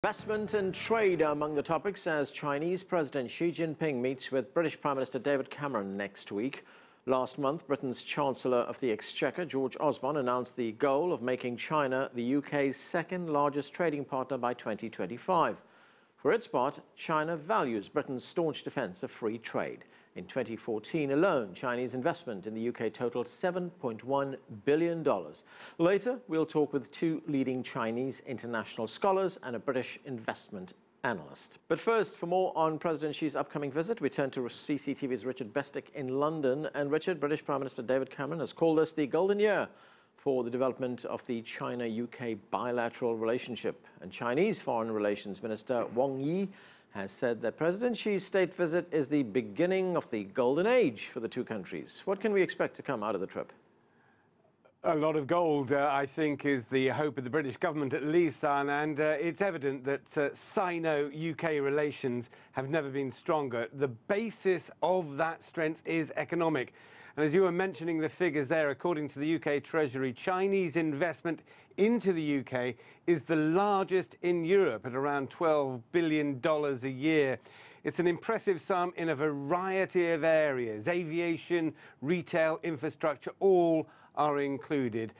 Investment and trade are among the topics as Chinese President Xi Jinping meets with British Prime Minister David Cameron next week. Last month, Britain's Chancellor of the Exchequer George Osborne announced the goal of making China the UK's second largest trading partner by 2025. For its part, China values Britain's staunch defence of free trade. In 2014 alone, Chinese investment in the UK totaled $7.1 billion. Later, we'll talk with two leading Chinese international scholars and a British investment analyst. But first, for more on President Xi's upcoming visit, we turn to CCTV's Richard Bestic in London. And Richard, British Prime Minister David Cameron has called this the golden year for the development of the China-UK bilateral relationship. And Chinese Foreign Relations Minister Wang Yi has said that President Xi's state visit is the beginning of the golden age for the two countries. What can we expect to come out of the trip? A lot of gold, I think, is the hope of the British government, at least, and it's evident that Sino-UK relations have never been stronger. The basis of that strength is economic. And as you were mentioning the figures there, according to the UK Treasury, Chinese investment into the UK is the largest in Europe at around $12 billion a year. It's an impressive sum in a variety of areas. Aviation, retail, infrastructure, all are included.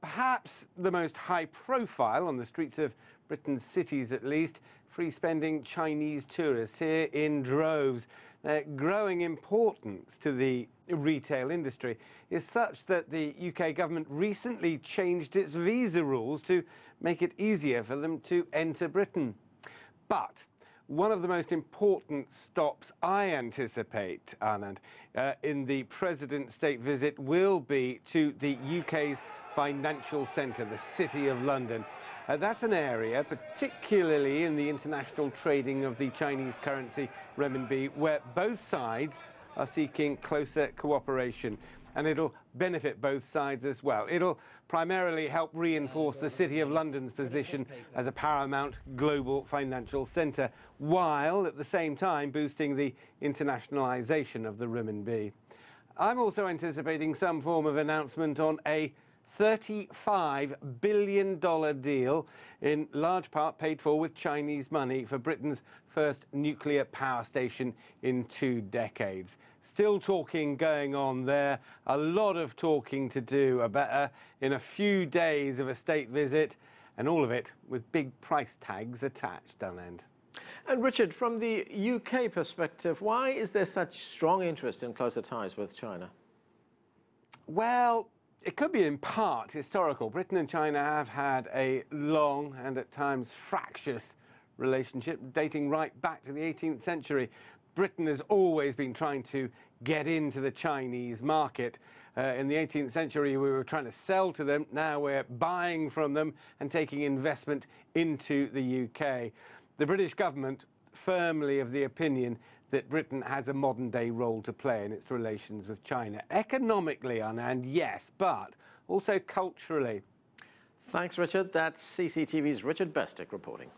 Perhaps the most high profile on the streets of Britain's cities, at least, free-spending Chinese tourists here in droves. Their growing importance to the retail industry is such that the UK government recently changed its visa rules to make it easier for them to enter Britain. But one of the most important stops I anticipate, Anand, in the President's state visit will be to the UK's financial centre, the City of London. That's an area, particularly in the international trading of the Chinese currency renminbi, where both sides are seeking closer cooperation. And it'll benefit both sides as well. It'll primarily help reinforce the City of London's position as a paramount global financial centre, while at the same time boosting the internationalisation of the renminbi. I'm also anticipating some form of announcement on a $35 billion deal, in large part paid for with Chinese money, for Britain's first nuclear power station in 2 decades. Still talking going on there, a lot of talking to do about in a few days of a state visit, and all of it with big price tags attached, Anand. And Richard, from the UK perspective, why is there such strong interest in closer ties with China? Well, it could be in part historical. Britain and China have had a long and at times fractious relationship dating right back to the 18th century. Britain has always been trying to get into the Chinese market. In the 18th century, we were trying to sell to them. Now we're buying from them and taking investment into the UK. The British government firmly of the opinion that Britain has a modern-day role to play in its relations with China. Economically, Anand, yes, but also culturally. Thanks, Richard. That's CCTV's Richard Bestic reporting.